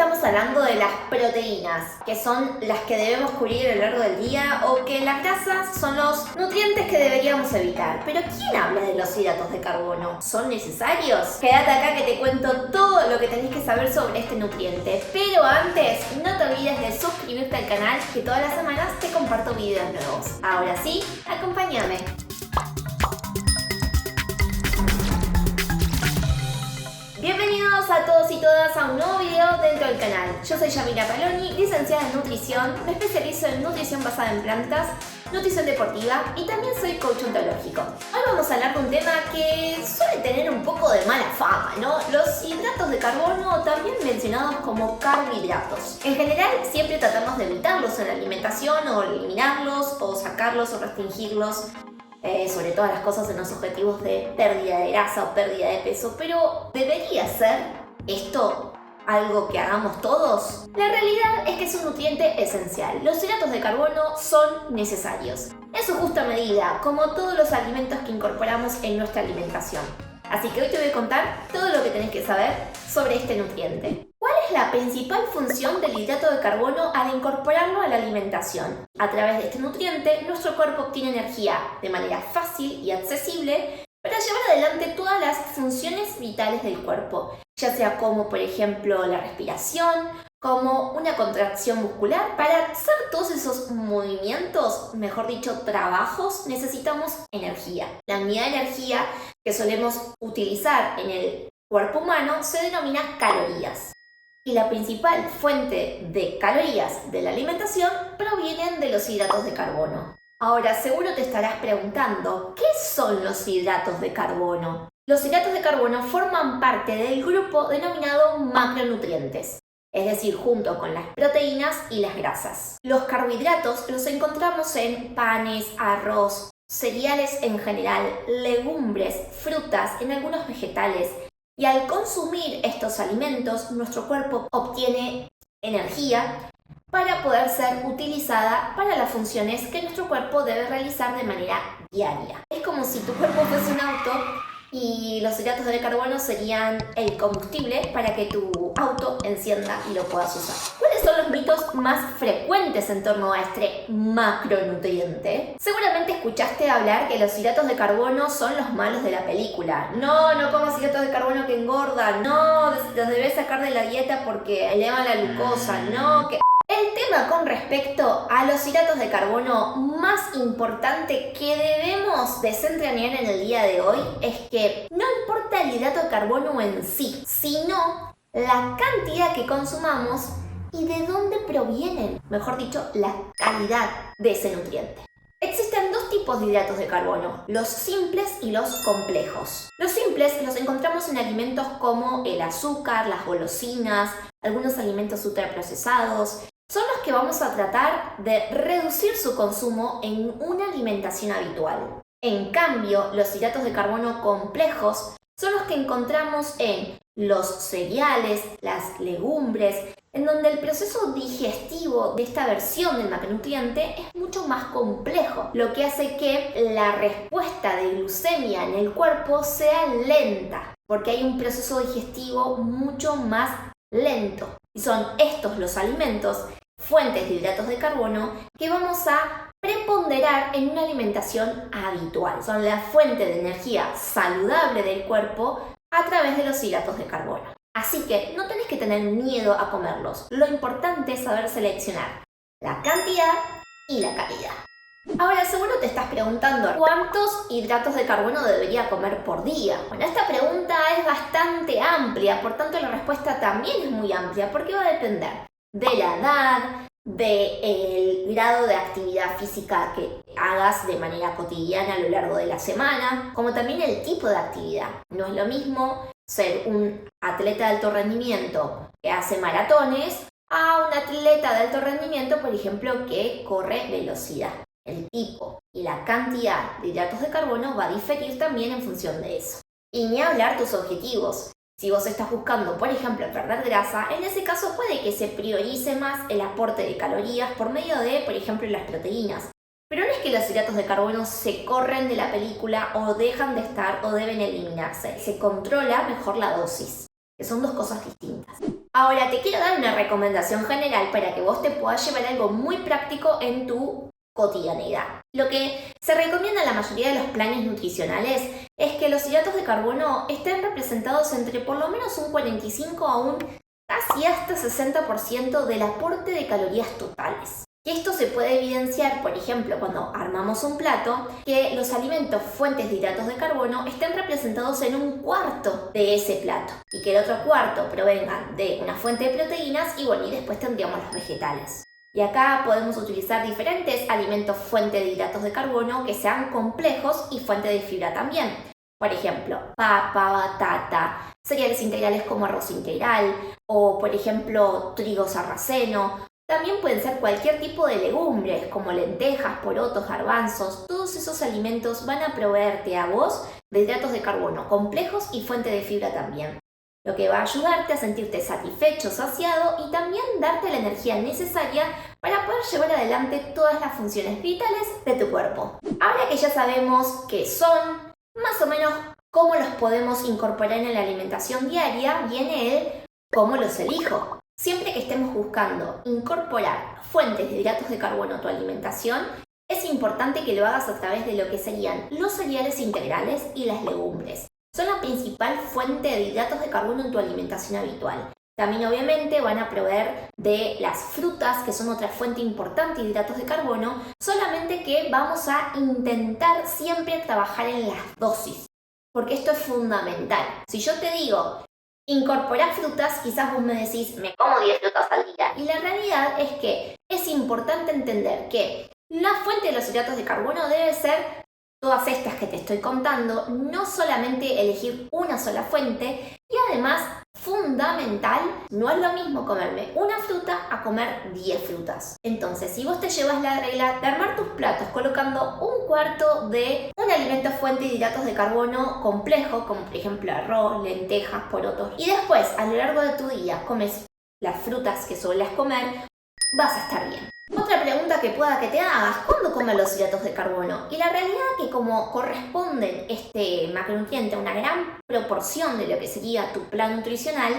estamos hablando de las proteínas, que son las que debemos cubrir a lo largo del día, o que las grasas son los nutrientes que deberíamos evitar. Pero ¿quién habla de los hidratos de carbono? ¿Son necesarios? Quédate acá que te cuento todo lo que tenés que saber sobre este nutriente. Pero antes, no te olvides de suscribirte al canal, que todas las semanas te comparto videos nuevos. Ahora sí, acompáñame. Bienvenidos a todos y todas a un nuevo video dentro del canal. Yo soy Yamila Paloni, licenciada en nutrición, me especializo en nutrición basada en plantas, nutrición deportiva y también soy coach ontológico. Hoy vamos a hablar de un tema que suele tener un poco de mala fama, ¿no? Los hidratos de carbono, también mencionados como carbohidratos. En general siempre tratamos de evitarlos en la alimentación o eliminarlos o sacarlos o restringirlos. Sobre todas las cosas en los objetivos de pérdida de grasa o pérdida de peso, pero ¿debería ser esto algo que hagamos todos? La realidad es que es un nutriente esencial. Los hidratos de carbono son necesarios, en su justa medida, como todos los alimentos que incorporamos en nuestra alimentación. Así que hoy te voy a contar todo lo que tenés que saber sobre este nutriente. ¿Cuál es la principal función del hidrato de carbono al incorporarlo a la alimentación? A través de este nutriente, nuestro cuerpo obtiene energía de manera fácil y accesible para llevar adelante todas las funciones vitales del cuerpo, ya sea como, por ejemplo, la respiración, como una contracción muscular. Para hacer todos esos movimientos, mejor dicho, trabajos, necesitamos energía. La unidad de energía que solemos utilizar en el cuerpo humano se denomina calorías. Y la principal fuente de calorías de la alimentación provienen de los hidratos de carbono. Ahora, seguro te estarás preguntando, ¿qué son los hidratos de carbono? Los hidratos de carbono forman parte del grupo denominado macronutrientes, es decir, junto con las proteínas y las grasas. Los carbohidratos los encontramos en panes, arroz, cereales en general, legumbres, frutas, en algunos vegetales. Y al consumir estos alimentos, nuestro cuerpo obtiene energía para poder ser utilizada para las funciones que nuestro cuerpo debe realizar de manera diaria. Es como si tu cuerpo fuese un auto y los hidratos de carbono serían el combustible para que tu auto encienda y lo puedas usar. ¿Cuáles son los mitos más frecuentes en torno a este macronutriente? Seguramente escuchaste hablar que los hidratos de carbono son los malos de la película. No comas hidratos de carbono que engordan. No, los debes sacar de la dieta porque elevan la glucosa. No, que... El tema con respecto a los hidratos de carbono más importante que debemos desentrañar en el día de hoy es que no importa el hidrato de carbono en sí, sino la cantidad que consumamos y de dónde provienen, mejor dicho, la calidad de ese nutriente. Existen dos tipos de hidratos de carbono, los simples y los complejos. Los simples los encontramos en alimentos como el azúcar, las golosinas, algunos alimentos ultraprocesados. Son los que vamos a tratar de reducir su consumo en una alimentación habitual. En cambio, los hidratos de carbono complejos son los que encontramos en los cereales, las legumbres, en donde el proceso digestivo de esta versión del macronutriente es mucho más complejo, lo que hace que la respuesta de glucemia en el cuerpo sea lenta, porque hay un proceso digestivo mucho más lento. Y son estos los alimentos, fuentes de hidratos de carbono, que vamos a preponderar en una alimentación habitual. Son la fuente de energía saludable del cuerpo a través de los hidratos de carbono. Así que no tenés que tener miedo a comerlos. Lo importante es saber seleccionar la cantidad y la calidad. Ahora seguro te estás preguntando, ¿cuántos hidratos de carbono debería comer por día? Bueno, esta pregunta es bastante amplia, por tanto la respuesta también es muy amplia, porque va a depender de la edad, del grado de actividad física que hagas de manera cotidiana a lo largo de la semana, como también el tipo de actividad. No es lo mismo ser un atleta de alto rendimiento que hace maratones a un atleta de alto rendimiento, por ejemplo, que corre velocidad. El tipo y la cantidad de hidratos de carbono va a diferir también en función de eso. Y ni hablar tus objetivos. Si vos estás buscando, por ejemplo, perder grasa, en ese caso puede que se priorice más el aporte de calorías por medio de, por ejemplo, las proteínas. Pero no es que los hidratos de carbono se corren de la película o dejan de estar o deben eliminarse. Se controla mejor la dosis. que son dos cosas distintas. Ahora te quiero dar una recomendación general para que vos te puedas llevar algo muy práctico en tu cotidianeidad. Lo que se recomienda en la mayoría de los planes nutricionales es que los hidratos de carbono estén representados entre por lo menos un 45 a un casi hasta 60% del aporte de calorías totales. Y esto se puede evidenciar, por ejemplo, cuando armamos un plato, que los alimentos fuentes de hidratos de carbono estén representados en un cuarto de ese plato y que el otro cuarto provengan de una fuente de proteínas y bueno, y después tendríamos los vegetales. Y acá podemos utilizar diferentes alimentos fuente de hidratos de carbono que sean complejos y fuente de fibra también. Por ejemplo, papa, batata, cereales integrales como arroz integral o, por ejemplo, trigo sarraceno. También pueden ser cualquier tipo de legumbres como lentejas, porotos, garbanzos. Todos esos alimentos van a proveerte a vos de hidratos de carbono complejos y fuente de fibra también. Lo que va a ayudarte a sentirte satisfecho, saciado y también darte la energía necesaria para poder llevar adelante todas las funciones vitales de tu cuerpo. Ahora que ya sabemos qué son, más o menos cómo los podemos incorporar en la alimentación diaria, viene el cómo los elijo. Siempre que estemos buscando incorporar fuentes de hidratos de carbono a tu alimentación, es importante que lo hagas a través de lo que serían los cereales integrales y las legumbres. Son la principal fuente de hidratos de carbono en tu alimentación habitual. También obviamente van a proveer de las frutas, que son otra fuente importante de hidratos de carbono, solamente que vamos a intentar siempre trabajar en las dosis, porque esto es fundamental. Si yo te digo incorporar frutas, quizás vos me decís, me como 10 frutas al día. Y la realidad es que es importante entender que la fuente de los hidratos de carbono debe ser todas estas que te estoy contando, no solamente elegir una sola fuente y además, fundamental, no es lo mismo comerme una fruta a comer 10 frutas. Entonces, si vos te llevas la regla de armar tus platos colocando un cuarto de un alimento fuente de hidratos de carbono complejo, como por ejemplo arroz, lentejas, porotos, y después a lo largo de tu día comes las frutas que sueles comer, vas a estar bien. Otra pregunta que pueda que te hagas, ¿cuándo comes los hidratos de carbono? Y la realidad es que como corresponden este macronutriente a una gran proporción de lo que sería tu plan nutricional,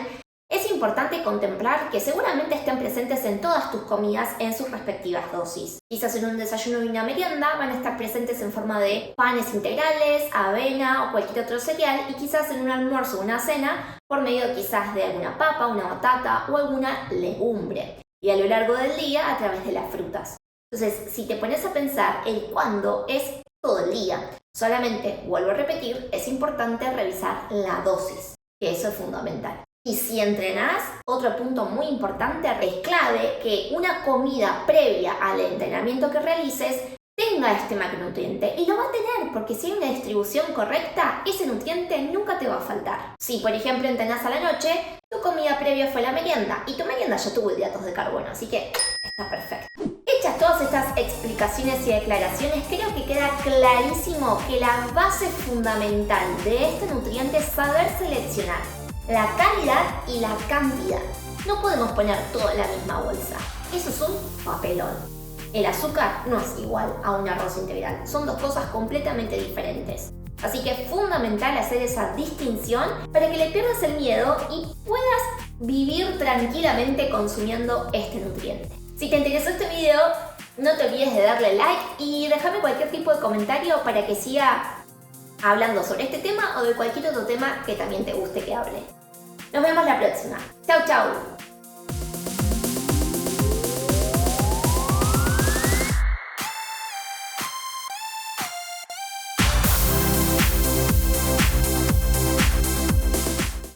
es importante contemplar que seguramente estén presentes en todas tus comidas en sus respectivas dosis. Quizás en un desayuno y una merienda van a estar presentes en forma de panes integrales, avena o cualquier otro cereal, y quizás en un almuerzo o una cena por medio quizás de alguna papa, una batata o alguna legumbre. Y a lo largo del día a través de las frutas. Entonces, si te pones a pensar, el cuándo es todo el día. Solamente, vuelvo a repetir, es importante revisar la dosis, que eso es fundamental. Y si entrenás, otro punto muy importante, es clave que una comida previa al entrenamiento que realices tenga este macronutriente, y lo va a tener porque si hay una distribución correcta, ese nutriente nunca te va a faltar. Si por ejemplo entrenás a la noche, tu comida previa fue la merienda y tu merienda ya tuvo hidratos de carbono, así que está perfecto. Hechas todas estas explicaciones y declaraciones, creo que queda clarísimo que la base fundamental de este nutriente es saber seleccionar la calidad y la cantidad. No podemos poner todo en la misma bolsa, eso es un papelón. El azúcar no es igual a un arroz integral, son dos cosas completamente diferentes. Así que es fundamental hacer esa distinción para que le pierdas el miedo y puedas vivir tranquilamente consumiendo este nutriente. Si te interesó este video, no te olvides de darle like y déjame cualquier tipo de comentario para que siga hablando sobre este tema o de cualquier otro tema que también te guste que hable. Nos vemos la próxima. Chau, chau.